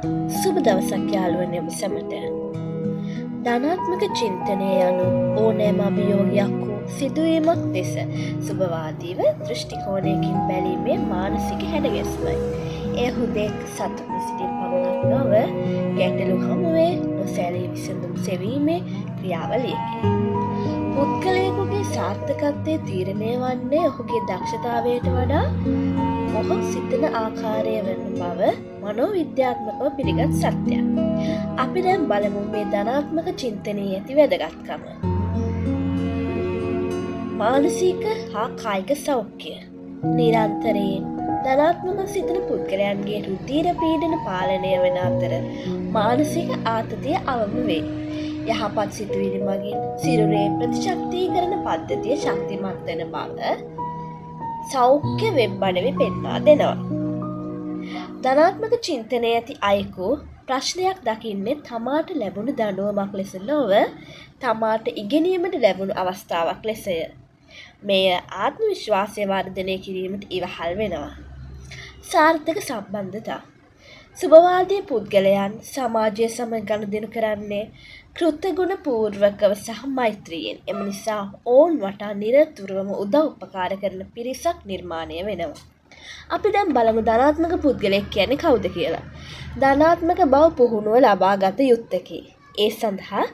සුබ දවසක් යාළුවනේ ඔබ සැමට. ධනාත්මක චින්තනය යනු ඕනෑම අභියෝගයක් වූ සිදුවීමක් ලෙස සුබවාදීව දෘෂ්ටිකෝණයකින් බැලීමේ මානසික හැඩගැස්මයි. එය හුදෙක් සතුටු සිටින් පමණක් නොව ගැටලු හමුවේ නොසැලී විසඳුම් සෙවීමේ ක්‍රියාවලියකි. පුද්ගලයෙකුගේ සාර්ථකත්වය තීරණය වන්නේ ඔහුගේ දක්ෂතාවයට වඩා ඔහු සිතන ආකාරය වන බව මනෝවිද්‍යාත්මකව පිළිගත් සත්‍යයක්. අපි දැන් බලමු මේ ධනාත්මක චින්තනයේ ඇති වැදගත්කම. මානසික හා කායික සෞඛ්‍ය. නිරන්තරයෙන් ධනාත්මක සිතන පුද්ගලයන්ගේ රුධිර පීඩන පාලනය වන අතර මානසික ආතතිය අවම වේ. යහපත් සිතුවිලි මගින් සිරුරේ ප්‍රතිශක්තිකරණ පද්ධතිය ශක්තිමත් වන බව සෞඛ්‍ය වෙබ් අඩවි පෙන්වා දෙනවා. ධනාත්මක චින්තනය ඇති අයෙකු ප්‍රශ්නයක් දකින්නේ තමාට ලැබුණු දඬුවමක් ලෙස නොව තමාට ඉගෙනීමට ලැබුණු අවස්ථාවක් ලෙසය. මෙය ආත්ම විශ්වාසය වර්ධනය කිරීමට ඉවහල් වෙනවා. සාර්ථක සම්බන්ධතා. සුබවාදී පුද්ගලයන් සමාජය සමග ගනුදෙනු කරන්නේ කෘතගුණ පූර්වකව සහ මෛත්‍රියෙන්. එම නිසා ඔවුන් වටා නිරතුරුවම උදව් උපකාර කරන පිරිසක් නිර්මාණය වෙනවා. අපි දැන් බලමු ධනාත්මක පුද්ගලයෙක් කියන්නේ කවුද කියලා. ධනාත්මක බව පුහුණුව ලබා ගත යුත්තකි. ඒ සඳහා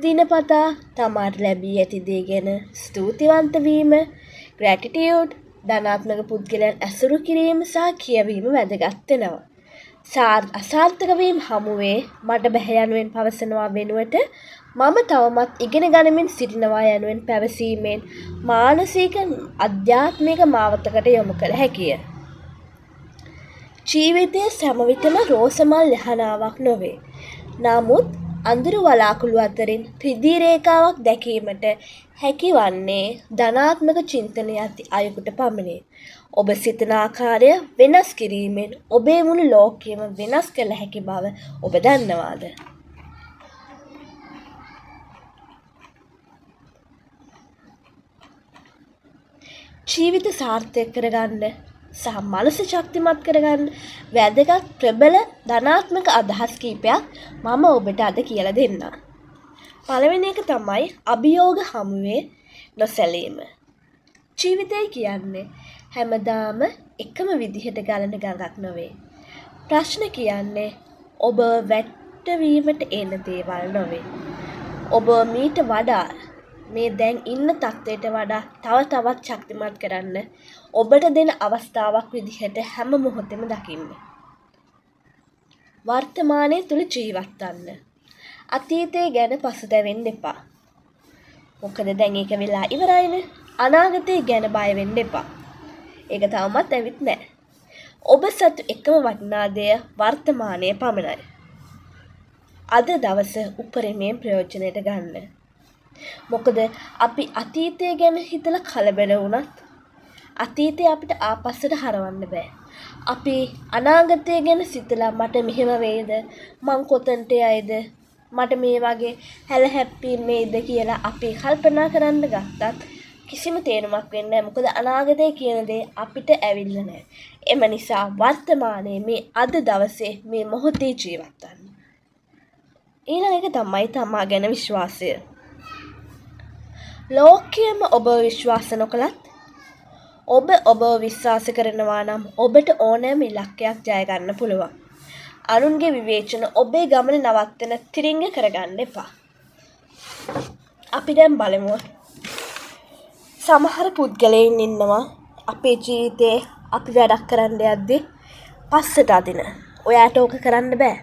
දිනපතා තමාට ලැබී ඇති දේ ගැන ස්තුතිවන්ත වීම, ග්‍රැටිටියුඩ්, ධනාත්මක පුද්ගලයන් ඇසුරු කිරීම සහ කියවීම වැදගත් වෙනවා. අසාර්ථක වීම හමුවේ මට බැහැ යනුවෙන් පවසනවා වෙනුවට මම තවමත් ඉගෙන ගනිමින් සිටිනවා යනුවෙන් පැවසීමෙන් මානසික අධ්‍යාත්මික මාවතකට යොමු කළ හැකිය. ජීවිතය සෑම විටම රෝසමල් යහනාවක් නොවේ. නමුත් අඳුරු වලාකුළු අතරින් රිදී රේඛාවක් දැකීමට හැකිවන්නේ ධනාත්මක චින්තනය ඇති අයෙකුට පමණි. ඔබ සිතන ආකාරය වෙනස් කිරීමෙන් ඔබේ මුළු ලෝකයම වෙනස් කළ හැකි බව ඔබ දන්නවාද? ජීවිත සාර්ථක කරගන්න සහ මනස ශක්තිමත් කරගන්න වැදගත් ප්‍රබල ධනාත්මක අදහස් කීපයක් මම ඔබට අද කියලා දෙන්නම්. පළවෙනි එක තමයි අභියෝග හමුවේ නොසැලීම. ජීවිතය කියන්නේ හැමදාම එකම විදිහට ගලන ගඟක් නොවේ. ප්‍රශ්න කියන්නේ ඔබ වැටවීමට එන දේවල් නොවේ. ඔබ මීට වඩා මේ දැන් ඉන්න තත්ත්වයට වඩා තව තවත් ශක්තිමත් කරන්න ඔබට දෙන අවස්ථාවක් විදිහට හැම මොහොතෙම දකින්න. වර්තමානයේ තුල ජීවත් වන්න. අතීතය ගැන පසුතැවෙන්න එපා. මොකද දැන් ඒක වෙලා ඉවරයිනේ. අනාගතය ගැන බය වෙන්න එපා. ඒක තවමත් ඇවිත් නැහැ. ඔබ සතු එකම වටිනා දේ වර්තමානයේ පමණයි. අද දවස උපරිමයෙන් ප්‍රයෝජනයට ගන්න. මොකද අපි අතීතය ගැන හිතලා කලබල වුණත් අතීතය අපිට ආපස්සට හරවන්න බෑ. අපි අනාගතය ගැන සිතලා මට මෙහෙම වේද, මං කොතනට යයිද, මට මේ වගේ හැලහැප්පීම් මේද කියලා අපි කල්පනා කරන්න ගත්තත් කිසිම තේරුමක් වෙන්නේ නැහැ. මොකද අනාගතය කියන දේ අපිට ඇවිල්ලා නැහැ. එම නිසා වර්තමානයේ මේ අද දවසේ මේ මොහොතේ ජීවත් වෙන්න. ඊළඟ එක තමයි තමා ගැන විශ්වාසය. ලෝකයේම ඔබ විශ්වාස නොකළත් ඔබ විශ්වාස කරනවා නම් ඔබට ඕනෑම ඉලක්කයක් ජය ගන්න පුළුවන්. අනුන්ගේ විවේචන ඔබේ ගමන නවත්තන තිරිංග කරගන්න එපා. අපි දැන් බලමු. සමහර පුද්ගලයන් ඉන්නවා අපේ ජීවිතේ අපි වැඩක් කරන්න යද්දී පස්සට අදින. ඔයාට ඕක කරන්න බෑ.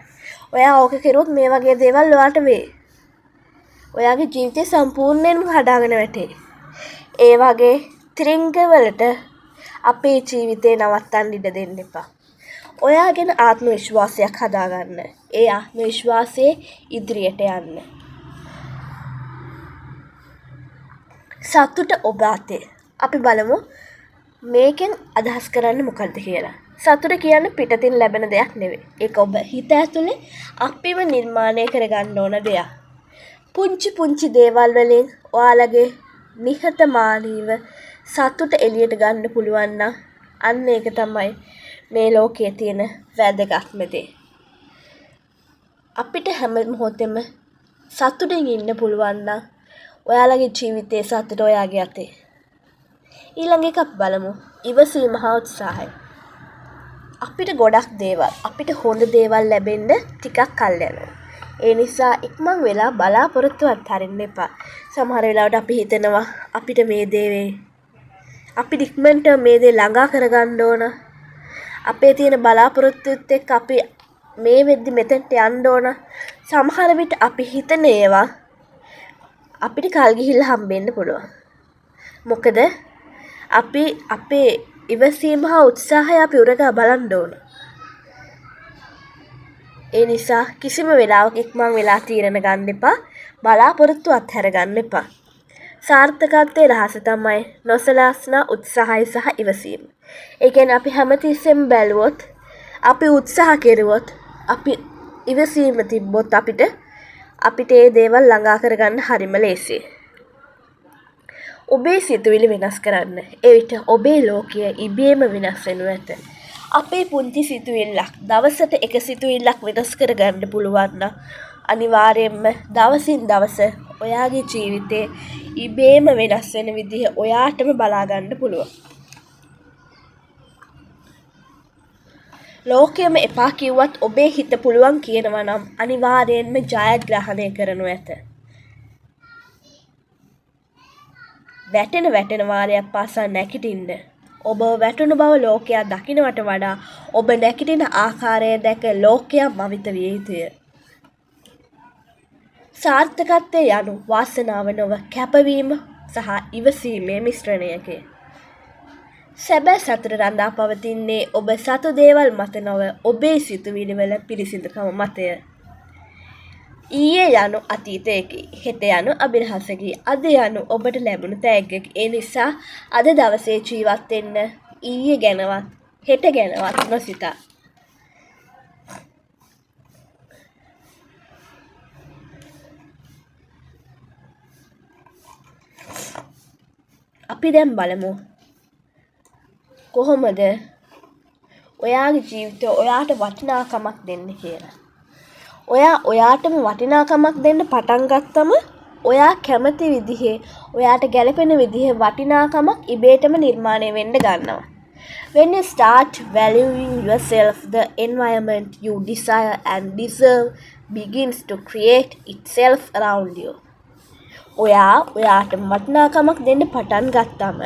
ඔයා ඕක කරුවොත් මේ වගේ දේවල් ඔයාට වෙයි. ඔයාගේ ජීවිතය සම්පූර්ණයෙන්ම හදාගෙන වැටේ. ඒ වගේ ත්‍රිංගවලට අපේ ජීවිතේ නවත්තන්න ඉඩ දෙන්න එපා. ඔයා ගැන ආත්ම විශ්වාසයක් හදාගන්න. ඒ ආත්ම විශ්වාසයේ ඉදිරියට යන්න. සතුට ඔබ අතේ. අපි බලමු මේකෙන් අදහස් කරන්නේ මොකක්ද කියලා. සතුට කියන්නේ පිටතින් ලැබෙන දෙයක් නෙවෙයි. ඒක ඔබ හිත ඇතුලේ අපිම නිර්මාණය කරගන්න ඕන දෙයක්. පුංචි පුංචි දේවල් වලින් ඔයාලගේ නිහතමානීව සතුට එළියට ගන්න පුළුවන් නම් අන්න ඒක තමයි මේ ලෝකයේ තියෙන වැදගත්ම දේ. අපිට හැම මොහොතෙම සතුටින් ඉන්න පුළුවන් නම් ඔයාලගේ ජීවිතයේ සතුට ඔයාගේ අතේ. ඊළඟ එක අපි බලමු ඉවසීම හා උත්සාහය. අපිට ගොඩක් දේවල් අපිට හොඳ දේවල් ලැබෙන්න ටිකක් කල් යනවා. ඒ නිසා ඉක්මන් වෙලා බලාපොරොත්තු අත්හරින්න එපා. සමහර වෙලාවට අපි හිතනවා අපිට මේ දේ වෙයි. අපි ඉක්මනට මේ දේ ළඟා කරගන්න ඕන. අපේ තියෙන බලාපොරොත්තුත් එක්ක අපි මේ වෙද්දි මෙතෙන්ට යන්න ඕන. සමහර විට අපි හිතන ඒවා අපිට කල් ගිහිල්ලා හම්බෙන්න පුළුවන්. මොකද අපි අපේ ඉවසීම හා උත්සාහය අපි උරගා බලන්න ඕන. ඒ නිසා කිසිම වෙලාවක ඉක්මන් වෙලා තීරණ ගන්න එපා. බලාපොරොත්තු අත්හැර ගන්න එපා. සාර්ථකත්වයේ රහස තමයි නොසලස්නා උත්සාහය සහ ඉවසීම. ඒ කියන්නේ අපි හැමතිස්සෙම බැලුවොත්, අපි උත්සාහ කෙරුවොත්, අපි ඉවසීම තිබ්බොත් අපිට ඒ දේවල් ළඟා කරගන්න හරිම ලේසියි. ඔබේ සිතුවිලි වෙනස් කරන්න. ඒ විට ඔබේ ලෝකය ඉබේම වෙනස් වෙනු ඇත. අපේ පුංචි සිතුවිල්ලක් දවසට එක සිතුවිල්ලක් වෙනස් කරගන්න පුළුවන් නම් අනිවාර්යයෙන්ම දවසින් දවස ඔයාගේ ජීවිතේ ඉබේම වෙනස් වෙන විදිහ ඔයාටම බලා ගන්න පුළුවන්. ලෝකෙම එපා කිව්වත් ඔබේ හිත පුළුවන් කියනවා නම් අනිවාර්යයෙන්ම ජයග්‍රහණය කරනු ඇත. වැටෙන වාරයක් පාසා නැගිටින්න. ඔබ වැටුණු බව ලෝකයා දකින්නට වඩා ඔබ නැගිටින ආකාරය දැක ලෝකයා මවිත විය යුතුය. සාර්ථකත්වයේ යනු වාසනාව නොව කැපවීම සහ ඉවසීමේ මිශ්‍රණයකි. සැබෑ සතුට රඳා පවතින්නේ ඔබ සතු දේවල් මත නොව ඔබේ සිතුවිලි වල පිරිසිදුකම මතය. ඊයේ යනු අතීතයකි. හෙට යනු අභිරහසකි. අද යනු ඔබට ලැබුණු තෑග්ගකි. ඒ නිසා අද දවසේ ජීවත් වෙන්න ඊයේ ගැනවත් හෙට ගැනවත් නොසිතා. අපි දැන් බලමු කොහොමද ඔයාගේ ජීවිතය ඔයාට වටිනාකමක් දෙන්න කියලා. ඔයාටම වටිනාකමක් දෙන්න පටන් ගත්තම ඔයා කැමති විදිහේ ඔයාට ගැළපෙන විදිහේ වටිනාකමක් ඉබේටම නිර්මාණය වෙන්න ගන්නවා. When you start valuing yourself, the environment you desire and deserve begins to create itself around you. ඔයාට වටිනාකමක් දෙන්න පටන් ගත්තම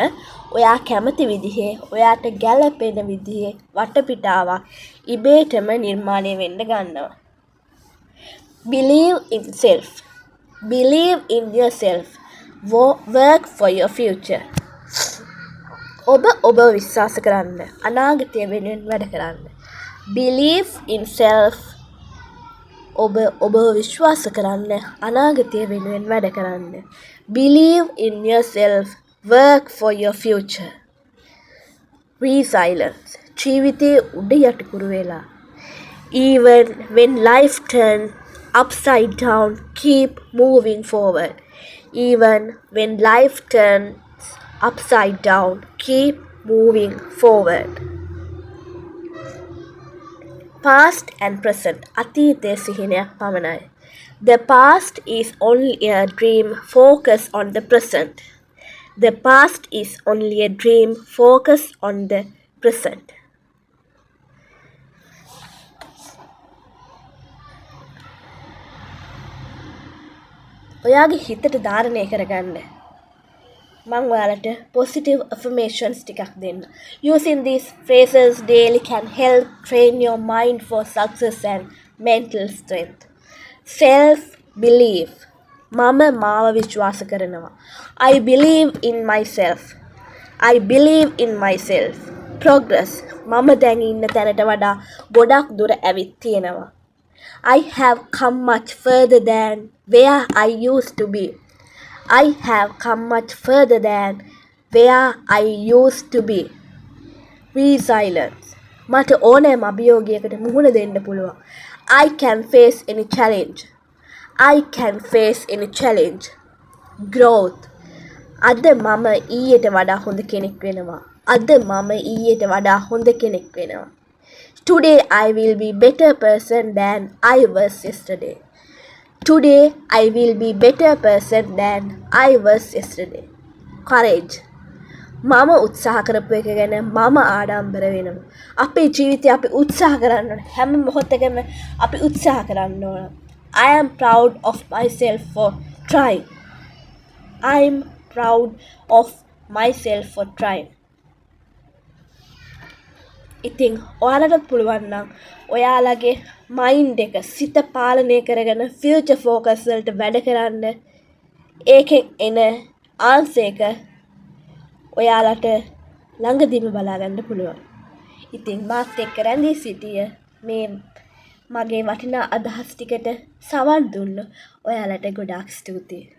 ඔයා කැමති විදිහේ ඔයාට ගැළපෙන විදිහේ වටපිටාවක් ඉබේටම නිර්මාණය වෙන්න ගන්නවා. Believe in self. Believe in yourself. Work for your future. ඔබ විශ්වාස කරන්න. අනාගතය වෙනුවෙන් වැඩ කරන්න. Believe in self. ඔබ විශ්වාස කරන්න. අනාගතය වෙනුවෙන් වැඩ කරන්න. Believe in yourself. Work for your future. Resilience. ජීවිතයේ උඩ යටිකුරු වෙලා. Even when life turns upside down, keep moving forward. Even when life turns upside down, keep moving forward. Past and present. අතීතයේ සිහිනයක් පමණයි. The past is only a dream. Focus on the present. The past is only a dream. Focus on the present. ඔයාගේ හිතට ධාරණය කරගන්න. මම ඔයාලට positive affirmations ටිකක් දෙන්න. Using these phrases daily can help train your mind for success and mental strength. Self belief. මම මාව විශ්වාස කරනවා. I believe in myself. I believe in myself. Progress. මම දැන් ඉන්න තැනට වඩා ගොඩක් දුර ඇවිත් තියෙනවා. I have come much further than where I used to be. I have come much further than where I used to be. Resilience. මට ඕනෑම අභියෝගයකට මුහුණ දෙන්න පුළුවන්. I can face any challenge. I can face any challenge. Growth. අද මම ඊයට වඩා හොඳ කෙනෙක් වෙනවා. අද මම ඊයට වඩා හොඳ කෙනෙක් වෙනවා. Today I will be better person than I was yesterday. Today I will be better person than I was yesterday. Courage. මම උත්සාහ කරපු එක ගැන මම ආඩම්බර වෙනවා. අපේ ජීවිතේ අපි උත්සාහ කරන්න ඕන. හැම මොහොතකම අපි උත්සාහ කරන්න ඕන. I am proud of myself for trying. I am proud of myself for trying. ඉතින් ඔයාලට පුළුවන් නම් ඔයාලගේ මයින්ඩ් එක සිත පාලනය කරගෙන ෆියුචර් ෆෝකස් වලට වැඩ කරන්න. ඒකෙන් එන ආන්සර් එක ඔයාලට ළඟදීම බලා ගන්න පුළුවන්. ඉතින් මාත් එක්ක රැඳී සිටිය මේ මගේ වටිනා අදහස් ටිකට සවන් දුන්න ඔයාලට ගොඩාක් ස්තුතියි.